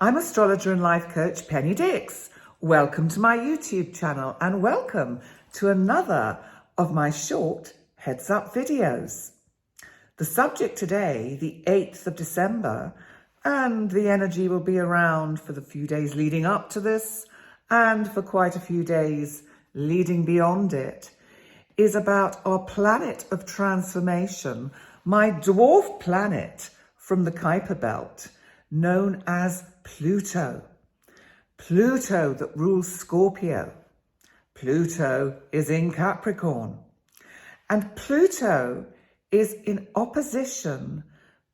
I'm astrologer and life coach Penny Dix. Welcome to my YouTube channel and welcome to another of my short heads up videos. The subject today, the 8th of December, and the energy will be around for the few days leading up to this and for quite a few days leading beyond it, is about our planet of transformation, my dwarf planet from the Kuiper Belt, known as Pluto. Pluto that rules Scorpio. Pluto is in Capricorn. And Pluto is in opposition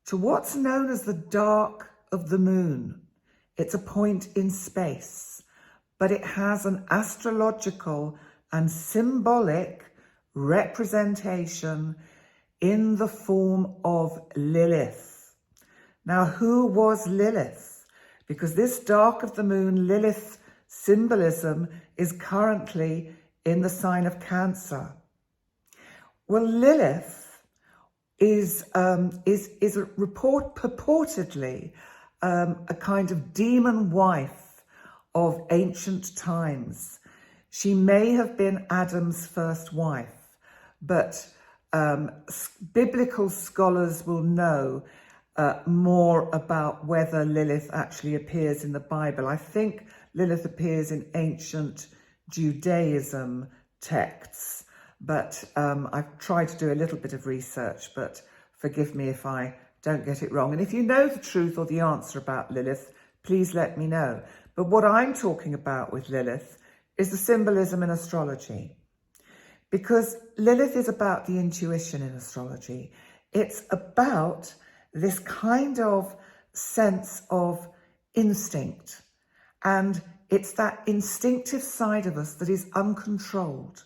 to what's known as the dark of the moon. It's a point in space, but it has an astrological and symbolic representation in the form of Lilith. Now, who was Lilith? Because this dark of the moon, Lilith symbolism, is currently in the sign of Cancer. Well, Lilith is purportedly a kind of demon wife of ancient times. She may have been Adam's first wife, but biblical scholars will know more about whether Lilith actually appears in the Bible. I think Lilith appears in ancient Judaism texts, but I've tried to do a little bit of research, but forgive me if I don't get it wrong. And if you know the truth or the answer about Lilith, please let me know. But what I'm talking about with Lilith is the symbolism in astrology, because Lilith is about the intuition in astrology. It's about this kind of sense of instinct. And it's that instinctive side of us that is uncontrolled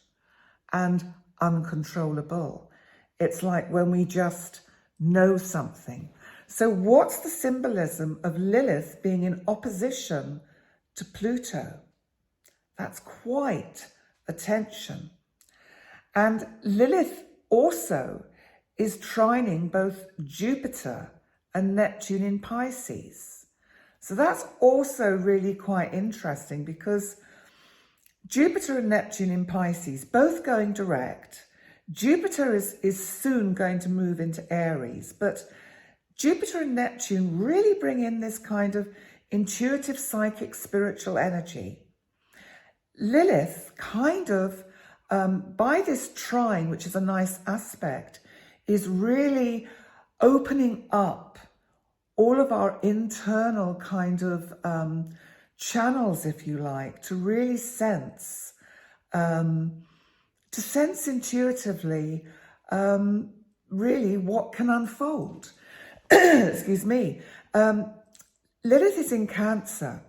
and uncontrollable. It's like when we just know something. So what's the symbolism of Lilith being in opposition to Pluto? That's quite a tension. And Lilith also is trining both Jupiter and Neptune in Pisces. So that's also really quite interesting, because Jupiter and Neptune in Pisces, both going direct. Jupiter is soon going to move into Aries, but Jupiter and Neptune really bring in this kind of intuitive, psychic, spiritual energy. Lilith kind of, by this trine, which is a nice aspect, is really opening up all of our internal kind of channels, if you like, to really sense, intuitively, really what can unfold. Excuse me. Lilith is in Cancer.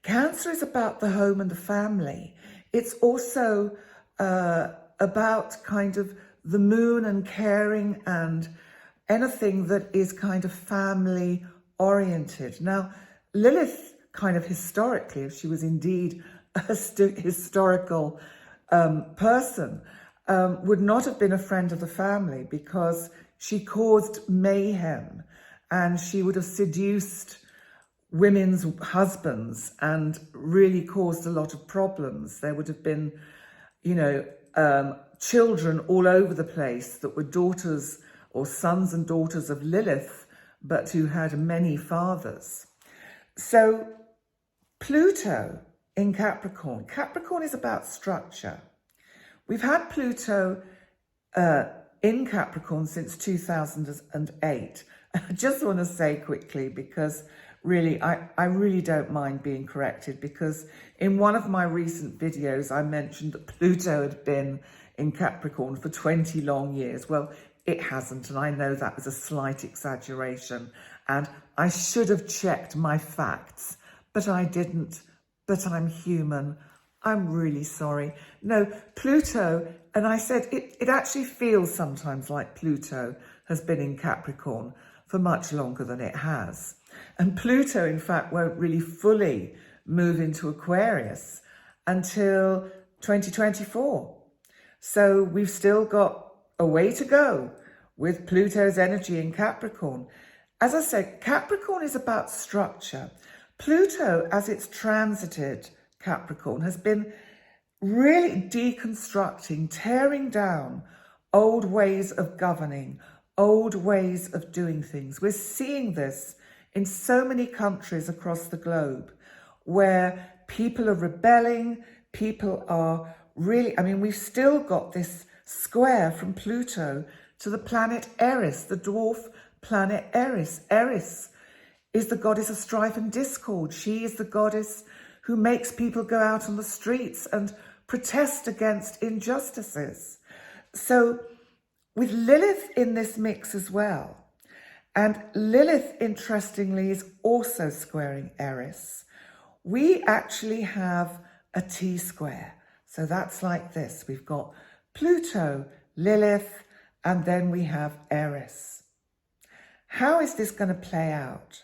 Cancer is about the home and the family. It's also about kind of the moon and caring and anything that is kind of family oriented. Now, Lilith kind of historically, if she was indeed a historical person, would not have been a friend of the family, because she caused mayhem and she would have seduced women's husbands and really caused a lot of problems. There would have been, children all over the place that were daughters or sons and daughters of Lilith, but who had many fathers. So Pluto in Capricorn. Capricorn is about structure. We've had Pluto in Capricorn since 2008. I just want to say quickly, because really, I really don't mind being corrected, because in one of my recent videos, I mentioned that Pluto had been in Capricorn for 20 long years. Well, it hasn't, and I know that was a slight exaggeration, and I should have checked my facts, but I didn't. But I'm human. I'm really sorry. No, Pluto, and I said it actually feels sometimes like Pluto has been in Capricorn for much longer than it has. And Pluto, in fact, won't really fully move into Aquarius until 2024. So we've still got a way to go with Pluto's energy in Capricorn. as I said, Capricorn is about structure. Pluto, as it's transited Capricorn, has been really deconstructing, tearing down old ways of governing, old ways of doing things. We're seeing this in so many countries across the globe where people are rebelling, people are really, I mean, we've still got this square from Pluto to the planet Eris, the dwarf planet Eris. Eris is the goddess of strife and discord. She is the goddess who makes people go out on the streets and protest against injustices. So with Lilith in this mix as well, and Lilith, interestingly, is also squaring Eris, we actually have a T-square. So that's like this. We've got Pluto, Lilith, and then we have Eris. How is this going to play out?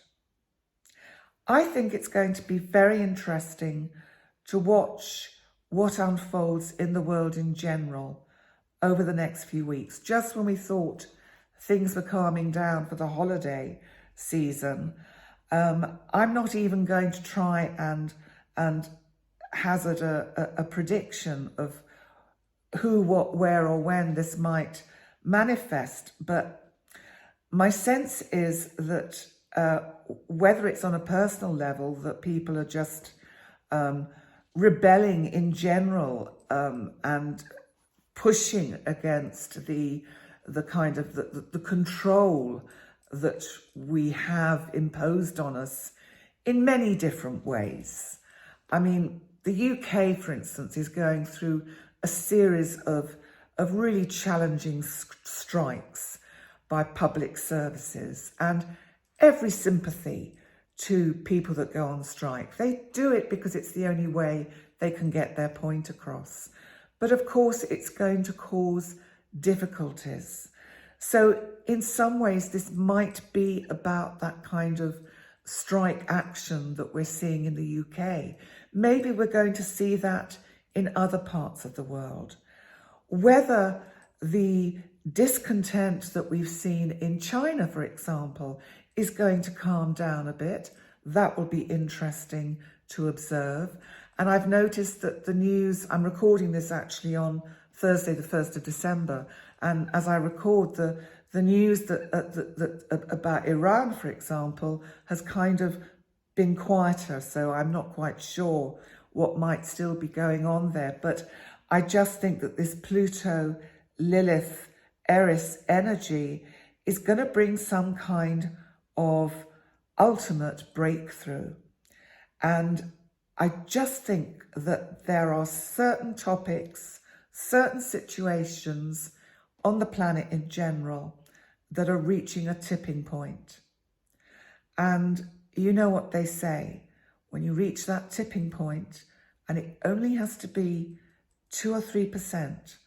I think it's going to be very interesting to watch what unfolds in the world in general over the next few weeks. Just when we thought things were calming down for the holiday season, I'm not even going to try and hazard a prediction of who, what, where or when this might manifest. But my sense is that whether it's on a personal level, that people are just rebelling in general and pushing against the kind of the control that we have imposed on us in many different ways. I mean, the UK, for instance, is going through a series of really challenging strikes by public services, and every sympathy to people that go on strike. They do it because it's the only way they can get their point across. But of course, it's going to cause difficulties. So in some ways, this might be about that kind of strike action that we're seeing in the UK. Maybe we're going to see that in other parts of the world. Whether the discontent that we've seen in China, for example, is going to calm down a bit, that will be interesting to observe. And I've noticed that the news, I'm recording this actually on Thursday, the 1st of December, and as I record, the news that about Iran, for example, has kind of been quieter, so I'm not quite sure what might still be going on there. But I just think that this Pluto, Lilith, Eris energy is going to bring some kind of ultimate breakthrough. And I just think that there are certain topics, certain situations on the planet in general that are reaching a tipping point. And you know what they say, when you reach that tipping point, and it only has to be 2 or 3%,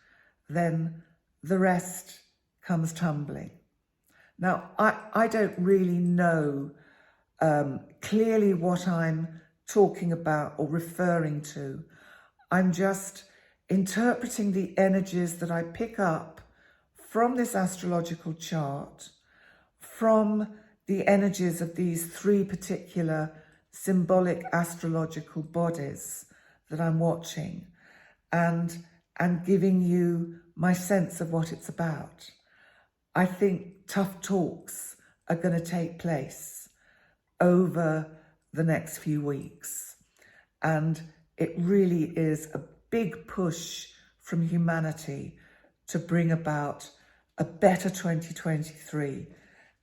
then the rest comes tumbling. Now, I don't really know clearly what I'm talking about or referring to. I'm just interpreting the energies that I pick up from this astrological chart, from the energies of these 3 particular symbolic astrological bodies that I'm watching, and giving you my sense of what it's about. I think tough talks are going to take place over the next few weeks. And it really is a big push from humanity to bring about a better 2023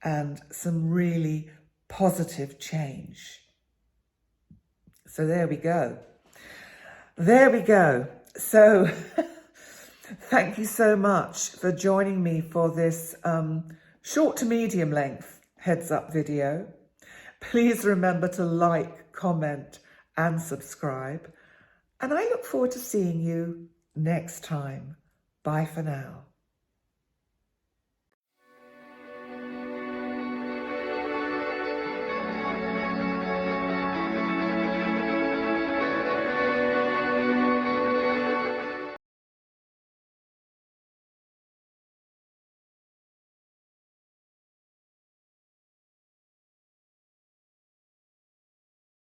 and some really positive change. So there we go. There we go. So thank you so much for joining me for this short to medium length heads up video. Please remember to like, comment and subscribe. And I look forward to seeing you next time. Bye for now.